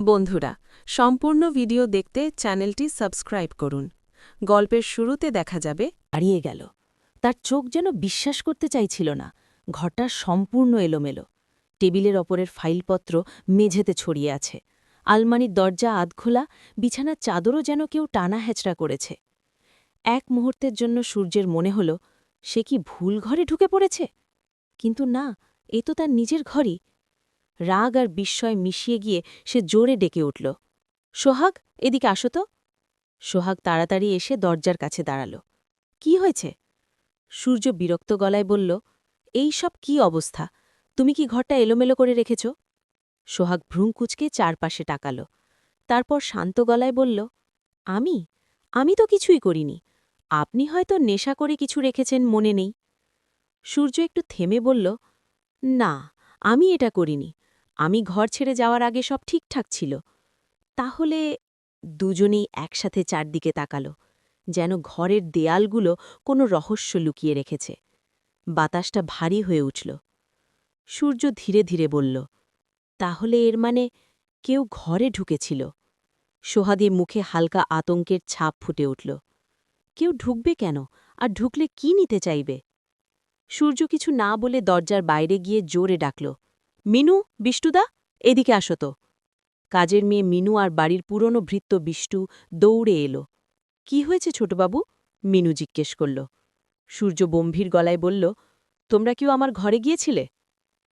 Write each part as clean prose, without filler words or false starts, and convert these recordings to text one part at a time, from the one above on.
বন্ধুরা, সম্পূর্ণ ভিডিও দেখতে চ্যানেলটি সাবস্ক্রাইব করুন। গল্পের শুরুতে দেখা যাবে হারিয়ে গেল। তার চোখ যেন বিশ্বাস করতে চাইছিল না। ঘরটা সম্পূর্ণ এলোমেলো। টেবিলের ওপরের ফাইলপত্র মেঝেতে ছড়িয়ে আছে। আলমারির দরজা আধখোলা, বিছানার চাদরও যেন কেউ টানা হেঁচড়া করেছে। এক মুহূর্তের জন্য সূর্যের মনে হল সে কি ভুল ঘরে ঢুকে পড়েছে, কিন্তু না, এ তো তার নিজের ঘরই। রাগ আর বিস্ময় মিশিয়ে গিয়ে সে জোরে ডেকে উঠল, সোহাগ, এদিকে আসো তো। সোহাগ তাড়াতাড়ি এসে দরজার কাছে দাঁড়াল। কি হয়েছে? সূর্য বিরক্ত গলায় বলল, এই সব কি অবস্থা? তুমি কি ঘরটা এলোমেলো করে রেখেছ? সোহাগ ভ্রূঁ কুঁচকে চারপাশে তাকাল। তারপর শান্ত গলায় বলল, আমি আমি তো কিছুই করিনি। আপনি হয়তো নেশা করে কিছু রেখেছেন, মনে নেই। সূর্য একটু থেমে বলল, না, আমি এটা করিনি। আমি ঘর ছেড়ে যাওয়ার আগে সব ঠিকঠাক ছিল। তাহলে? দুজনেই একসাথে চারদিকে তাকাল, যেন ঘরের দেয়ালগুলো কোনো রহস্য লুকিয়ে রেখেছে। বাতাসটা ভারী হয়ে উঠল। সূর্য ধীরে ধীরে বলল, তাহলে এর মানে কেউ ঘরে ঢুকেছিল। সোহাগের মুখে হালকা আতঙ্কের ছাপ ফুটে উঠল। কেউ ঢুকবে কেন, আর ঢুকলে কি নিতে চাইবে? সূর্য কিছু না বলে দরজার বাইরে গিয়ে জোরে ডাকল, মিনু, বিষ্টুদা, এদিকে আসো তো। কাজের মেয়ে মিনু আর বাড়ির পুরনো ভৃত্য বিষ্টু দৌড়ে এলো। কি হয়েছে ছোটবাবু? মিনু জিজ্ঞেস করল। সূর্য গম্ভীর গলায় বলল, তোমরা কেউ আমার ঘরে গিয়েছিলে?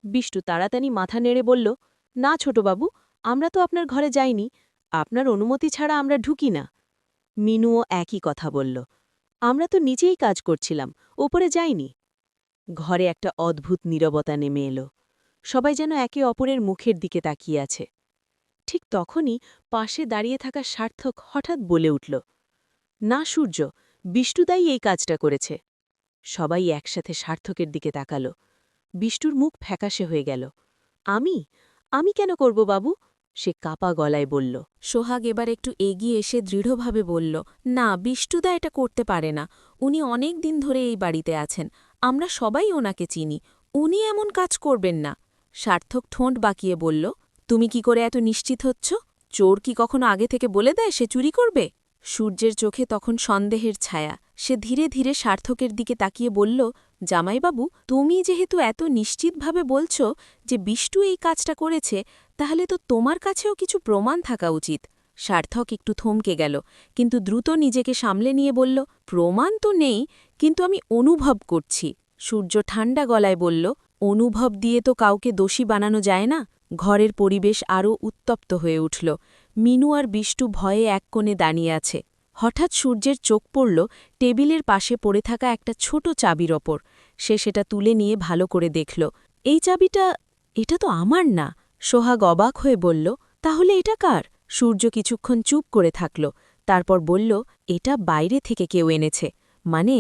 বিষ্টু তাড়াতাড়ি মাথা নেড়ে বলল, না ছোটবাবু, আমরা তো আপনার ঘরে যাইনি। আপনার অনুমতি ছাড়া আমরা ঢুকি না। মিনুও একই কথা বলল, আমরা তো নিচেই কাজ করছিলাম, ওপরে যাইনি। ঘরে একটা অদ্ভুত নীরবতা নেমে এলো। সবাই যেন একে অপরের মুখের দিকে তাকিয়ে আছে। ঠিক তখনই পাশে দাঁড়িয়ে থাকা সার্থক হঠাৎ বলে উঠল, না সূর্য, বিষ্টুদাই এই কাজটা করেছে। সবাই একসাথে সার্থকের দিকে তাকাল। বিষ্টুর মুখ ফ্যাকাশে হয়ে গেল। আমি আমি কেন করব বাবু? সে কাপা গলায় বলল। সোহাগ এবার একটু এগিয়ে এসে দৃঢ়ভাবে বলল, না, বিষ্টুদা এটা করতে পারে না। উনি অনেক দিন ধরে এই বাড়িতে আছেন, আমরা সবাই ওনাকে চিনি। উনি এমন কাজ করবেন না। সার্থক ঠোঁট বাঁকিয়ে বলল, তুমি কি করে এত নিশ্চিত হচ্ছ? চোর কি কখনো আগে থেকে বলে দেয় সে চুরি করবে? সূর্যের চোখে তখন সন্দেহের ছায়া। সে ধীরে ধীরে সার্থকের দিকে তাকিয়ে বলল, জামাইবাবু, তুমি যেহেতু এত নিশ্চিতভাবে বলছ যে বিষ্টু এই কাজটা করেছে, তাহলে তো তোমার কাছেও কিছু প্রমাণ থাকা উচিত। সার্থক একটু থমকে গেল, কিন্তু দ্রুত নিজেকে সামলে নিয়ে বলল, প্রমাণ তো নেই, কিন্তু আমি অনুভব করছি। সূর্য ঠান্ডা গলায় বলল, অনুভব দিয়ে তো কাউকে দোষী বানানো যায় না। ঘরের পরিবেশ আরও উত্তপ্ত হয়ে উঠল। মিনু আর বিষ্টু ভয়ে এক কোণে দাঁড়িয়ে আছে। হঠাৎ সূর্যের চোখ পড়ল টেবিলের পাশে পড়ে থাকা একটা ছোট চাবির ওপর। সে সেটা তুলে নিয়ে ভালো করে দেখল। এই চাবিটা, এটা তো আমার না। সোহাগ অবাক হয়ে বলল, তাহলে এটা কার? সূর্য কিছুক্ষণ চুপ করে থাকল, তারপর বলল, এটা বাইরে থেকে কেউ এনেছে, মানে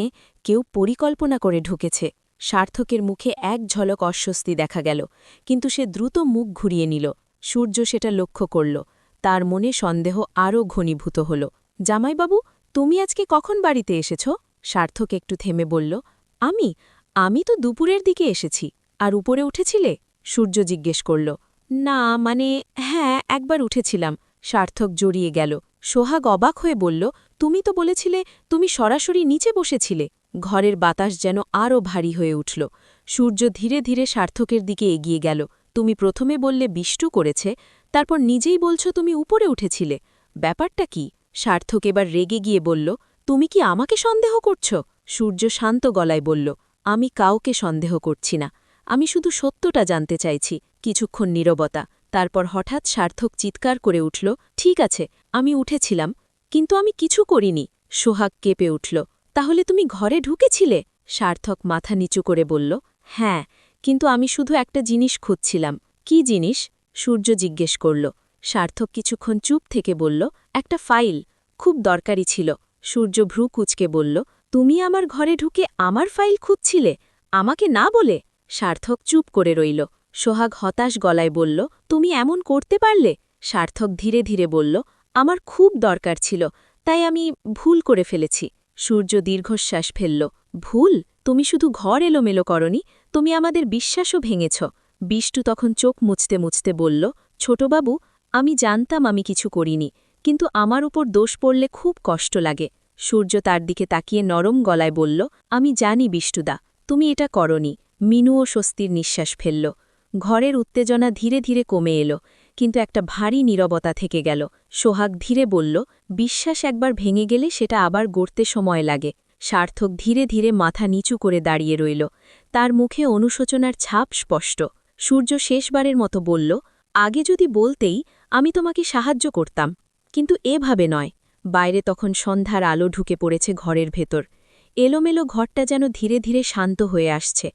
কেউ পরিকল্পনা করে ঢুকেছে। সার্থকের মুখে এক ঝলক অস্বস্তি দেখা গেল, কিন্তু সে দ্রুত মুখ ঘুরিয়ে নিল। সূর্য সেটা লক্ষ্য করল। তার মনে সন্দেহ আরও ঘনীভূত হল। জামাইবাবু, তুমি আজকে কখন বাড়িতে এসেছ? সার্থক একটু থেমে বলল, আমি আমি তো দুপুরের দিকে এসেছি। আর উপরে উঠেছিলে? সূর্য জিজ্ঞেস করল। না, মানে হ্যাঁ, একবার উঠেছিলাম। সার্থক জড়িয়ে গেল। সোহাগ অবাক হয়ে বলল, তুমি তো বলেছিলে তুমি সরাসরি নিচে বসেছিলে। ঘরের বাতাস যেন আরও ভারী হয়ে উঠল। সূর্য ধীরে ধীরে সার্থকের দিকে এগিয়ে গেল। তুমি প্রথমে বললে বিষ্টু করেছে, তারপর নিজেই বলছ তুমি উপরে উঠেছিলে। ব্যাপারটা কি? সার্থক এবার রেগে গিয়ে বলল, তুমি কি আমাকে সন্দেহ করছ? সূর্য শান্ত গলায় বলল, আমি কাউকে সন্দেহ করছি না, আমি শুধু সত্যটা জানতে চাইছি। কিছুক্ষণ নীরবতা, তারপর হঠাৎ সার্থক চিৎকার করে উঠল, ঠিক আছে, আমি উঠেছিলাম, কিন্তু আমি কিছু করিনি। সোহাগ কেঁপে উঠল, তাহলে তুমি ঘরে ঢুকেছিলে? সার্থক মাথা নিচু করে বলল, হ্যাঁ, কিন্তু আমি শুধু একটা জিনিস খুঁজছিলাম। কি জিনিস? সূর্য জিজ্ঞেস করল। সার্থক কিছুক্ষণ চুপ থেকে বলল, একটা ফাইল, খুব দরকারি ছিল। সূর্য ভ্রু কুচকে বলল, তুমি আমার ঘরে ঢুকে আমার ফাইল খুঁজছিলে, আমাকে না বলে? সার্থক চুপ করে রইল। সোহাগ হতাশ গলায় বলল, তুমি এমন করতে পারলে? সার্থক ধীরে ধীরে বলল, আমার খুব দরকার ছিল, তাই আমি ভুল করে ফেলেছি। সূর্য দীর্ঘশ্বাস ফেলল, ভুল? তুমি শুধু ঘর এলোমেলো করনি, তুমি আমাদের বিশ্বাসও ভেঙেছ। বিষ্টু তখন চোখ মুছতে মুছতে বলল, ছোটবাবু, আমি জানতাম আমি কিছু করিনি, কিন্তু আমার উপর দোষ পড়লে খুব কষ্ট লাগে। সূর্য তার দিকে তাকিয়ে নরম গলায় বলল, আমি জানি বিষ্টুদা, তুমি এটা করনি। মিনুও স্বস্তির নিঃশ্বাস ফেলল। ঘরের উত্তেজনা ধীরে ধীরে কমে এলো, কিন্তু একটা ভারী নীরবতা থেকে গেল। সোহাগ ধীরে বলল, বিশ্বাস একবার ভেঙে গেলে সেটা আবার গড়তে সময় লাগে। সার্থক ধীরে ধীরে মাথা নিচু করে দাঁড়িয়ে রইল। তার মুখে অনুশোচনার ছাপ স্পষ্ট। সূর্য শেষবারের মতো বলল, আগে যদি বলতেই আমি তোমাকে সাহায্য করতাম, কিন্তু এভাবে নয়। বাইরে তখন সন্ধ্যার আলো ঢুকে পড়েছে ঘরের ভেতর। এলোমেলো ঘরটা যেন ধীরে ধীরে শান্ত হয়ে আসছে,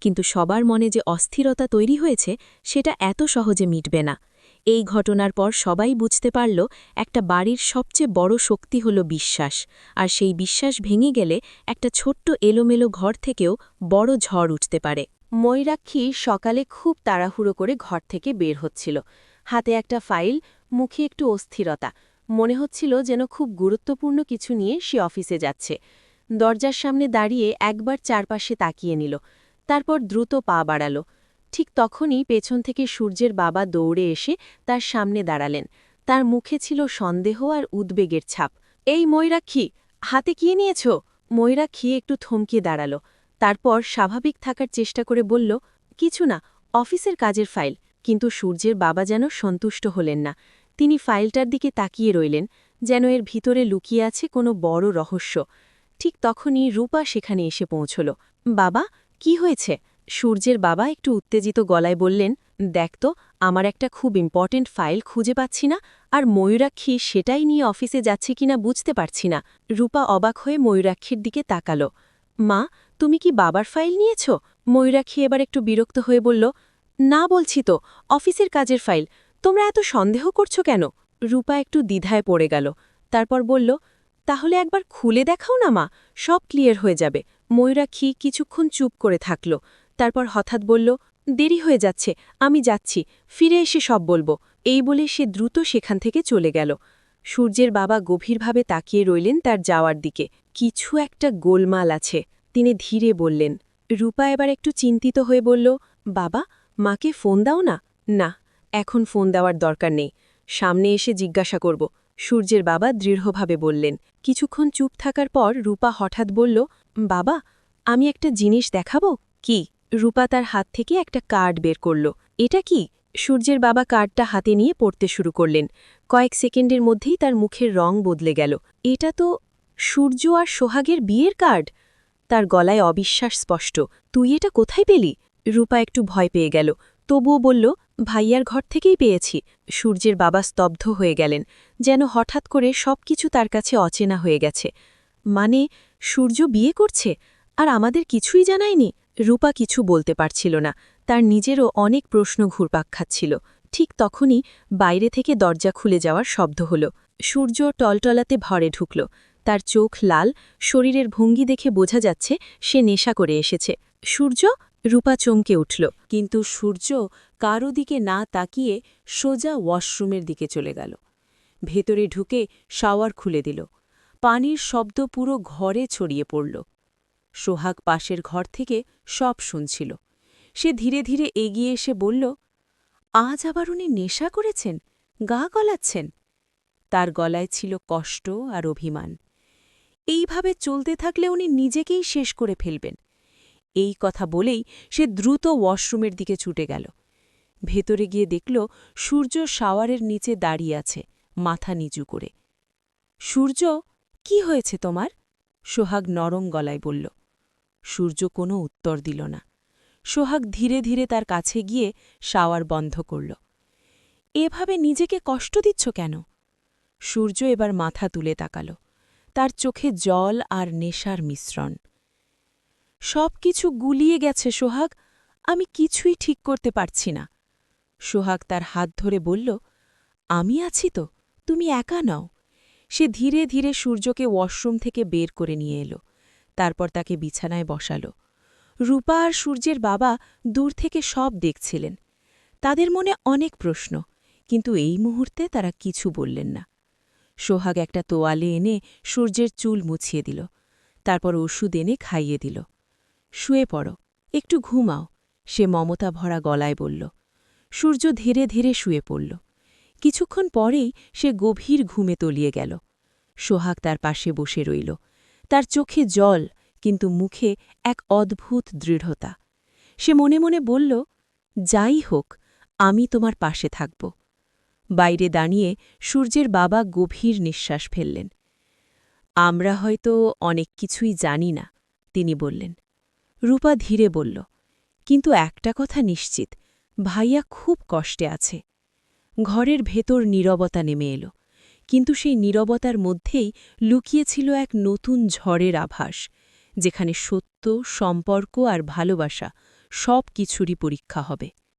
কিন্তু সবার মনে যে অস্থিরতা তৈরি হয়েছে সেটা এত সহজে মিটবে না। এই ঘটনার পর সবাই বুঝতে পারল, একটা বাড়ির সবচেয়ে বড় শক্তি হল বিশ্বাস, আর সেই বিশ্বাস ভেঙে গেলে একটা ছোট্ট এলোমেলো ঘর থেকেও বড় ঝড় উঠতে পারে। ময়ূরাক্ষী সকালে খুব তাড়াহুড়ো করে ঘর থেকে বের হচ্ছিল। হাতে একটা ফাইল, মুখে একটু অস্থিরতা। মনে হচ্ছিল যেন খুব গুরুত্বপূর্ণ কিছু নিয়ে সে অফিসে যাচ্ছে। দরজার সামনে দাঁড়িয়ে একবার চারপাশে তাকিয়ে নিল, তারপর দ্রুত পা বাড়াল। ঠিক তখনই পেছন থেকে সূর্যের বাবা দৌড়ে এসে তার সামনে দাঁড়ালেন। তার মুখে ছিল সন্দেহ আর উদ্বেগের ছাপ। এই ময়ূরাক্ষী, হাতে কি নিয়েছ? ময়ূরাক্ষী একটু থমকে দাঁড়াল, তারপর স্বাভাবিক থাকার চেষ্টা করে বলল, কিছু না, অফিসের কাজের ফাইল। কিন্তু সূর্যের বাবা যেন সন্তুষ্ট হলেন না। তিনি ফাইলটার দিকে তাকিয়ে রইলেন, যেন এর ভিতরে লুকিয়ে আছে কোনো বড় রহস্য। ঠিক তখনই রূপা সেখানে এসে পৌঁছল। বাবা, কি হয়েছে? সূর্যের বাবা একটু উত্তেজিত গলায় বললেন, দেখ তো, আমার একটা খুব ইম্পর্টেন্ট ফাইল খুঁজে পাচ্ছি না, আর ময়ূরাক্ষী সেটাই নিয়ে অফিসে যাচ্ছে কিনা বুঝতে পারছি না। রূপা অবাক হয়ে ময়ূরাক্ষীর দিকে তাকাল। মা, তুমি কি বাবার ফাইল নিয়েছ? ময়ূরাক্ষী এবার একটু বিরক্ত হয়ে বলল, না বলছি তো, অফিসের কাজের ফাইল। তোমরা এত সন্দেহ করছো কেন? রূপা একটু দ্বিধায় পড়ে গেল, তারপর বলল, তাহলে একবার খুলে দেখাও না মা, সব ক্লিয়ার হয়ে যাবে। ময়ূরাক্ষী কিছুক্ষণ চুপ করে থাকল, তারপর হঠাৎ বলল, দেরি হয়ে যাচ্ছে, আমি যাচ্ছি, ফিরে এসে সব বলবো। এই বলে সে দ্রুত সেখান থেকে চলে গেল। সূর্যের বাবা গভীরভাবে তাকিয়ে রইলেন তার যাওয়ার দিকে। কিছু একটা গোলমাল আছে, তিনি ধীরে বললেন। রূপা এবার একটু চিন্তিত হয়ে বলল, বাবা, মাকে ফোন দাও না। না, এখন ফোন দেওয়ার দরকার নেই, সামনে এসে জিজ্ঞাসা করব, সূর্যের বাবা দৃঢ়ভাবে বললেন। কিছুক্ষণ চুপ থাকার পর রূপা হঠাৎ বলল, বাবা, আমি একটা জিনিস দেখাবো। কি? রূপা তার হাত থেকে একটা কার্ড বের করল। এটা কি? সূর্যের বাবা কার্ডটা হাতে নিয়ে পড়তে শুরু করলেন। কয়েক সেকেন্ডের মধ্যেই তার মুখের রং বদলে গেল। এটা তো সূর্য আর সোহাগের বিয়ের কার্ড। তার গলায় অবিশ্বাস স্পষ্ট। তুই এটা কোথায় পেলি? রূপা একটু ভয় পেয়ে গেল, তবুও বলল, ভাইয়ার ঘর থেকেই পেয়েছি। সূর্যের বাবা স্তব্ধ হয়ে গেলেন, যেন হঠাৎ করে সবকিছু তার কাছে অচেনা হয়ে গেছে। মানে, সূর্য বিয়ে করছে আর আমাদের কিছুই জানায়নি? রূপা কিছু বলতে পারছিল না, তার নিজেরও অনেক প্রশ্ন ঘুরপাক খাচ্ছিল। ঠিক তখনই বাইরে থেকে দরজা খুলে যাওয়ার শব্দ হল। সূর্য টলটলাতে ভরে ঢুকল, তার চোখ লাল, শরীরের ভঙ্গি দেখে বোঝা যাচ্ছে সে নেশা করে এসেছে। সূর্য? রূপা চমকে উঠল, কিন্তু সূর্য কারো দিকে না তাকিয়ে সোজা ওয়াশরুমের দিকে চলে গেল। ভেতরে ঢুকে শাওয়ার খুলে দিল। পানির শব্দ পুরো ঘরে ছড়িয়ে পড়ল। সোহাগ পাশের ঘর থেকে সব শুনছিল। সে ধীরে ধীরে এগিয়ে এসে বলল, আজ আবার উনি নেশা করেছেন, গা গলাচ্ছেন। তার গলায় ছিল কষ্ট আর অভিমান। এইভাবে চলতে থাকলে উনি নিজেকেই শেষ করে ফেলবেন। এই কথা বলেই সে দ্রুত ওয়াশরুমের দিকে ছুটে গেল। ভেতরে গিয়ে দেখল সূর্য শাওয়ারের নিচে দাঁড়িয়ে আছে, মাথা নিচু করে। সূর্য, কি হয়েছে তোমার? সোহাগ নরম গলায় বলল। সূর্য কোনো উত্তর দিল না। সোহাগ ধীরে ধীরে তার কাছে গিয়ে শাওয়ার বন্ধ করল। এভাবে নিজেকে কষ্ট দিচ্ছ কেন? সূর্য এবার মাথা তুলে তাকাল, তার চোখে জল আর নেশার মিশ্রণ। সব কিছু গুলিয়ে গেছে সোহাগ, আমি কিছুই ঠিক করতে পারছি না। সোহাগ তার হাত ধরে বলল, আমি আছি তো, তুমি একা নও। সে ধীরে ধীরে সূর্যকে ওয়াশরুম থেকে বের করে নিয়ে এলো, তারপর তাকে বিছানায় বসাল। রূপা আর সূর্যের বাবা দূর থেকে সব দেখছিলেন। তাদের মনে অনেক প্রশ্ন, কিন্তু এই মুহূর্তে তারা কিছু বললেন না। সোহাগ একটা তোয়ালে এনে সূর্যের চুল মুছিয়ে দিল, তারপর ওষুধ এনে খাইয়ে দিল। শুয়ে পড়ো, একটু ঘুমাও, সে মমতা ভরা গলায় বলল। সূর্য ধীরে ধীরে শুয়ে পড়ল, কিছুক্ষণ পরেই সে গভীর ঘুমে তলিয়ে গেল। সোহাগ তার পাশে বসে রইল। তার চোখে জল, কিন্তু মুখে এক অদ্ভুত দৃঢ়তা। সে মনে মনে বলল, যাই হোক, আমি তোমার পাশে থাকব। বাইরে দাঁড়িয়ে সূর্যের বাবা গভীর নিঃশ্বাস ফেললেন। আমরা হয়তো অনেক কিছুই জানি না, তিনি বললেন। রূপা ধীরে বলল, কিন্তু একটা কথা নিশ্চিত, ভাইয়া খুব কষ্টে আছে। ঘরের ভেতর নীরবতা নেমে এলো, কিন্তু সেই নীরবতার মধ্যেই লুকিয়েছিল এক নতুন ঝড়ের আভাস, যেখানে সত্য, সম্পর্ক আর ভালোবাসা সব কিছুরই পরীক্ষা হবে।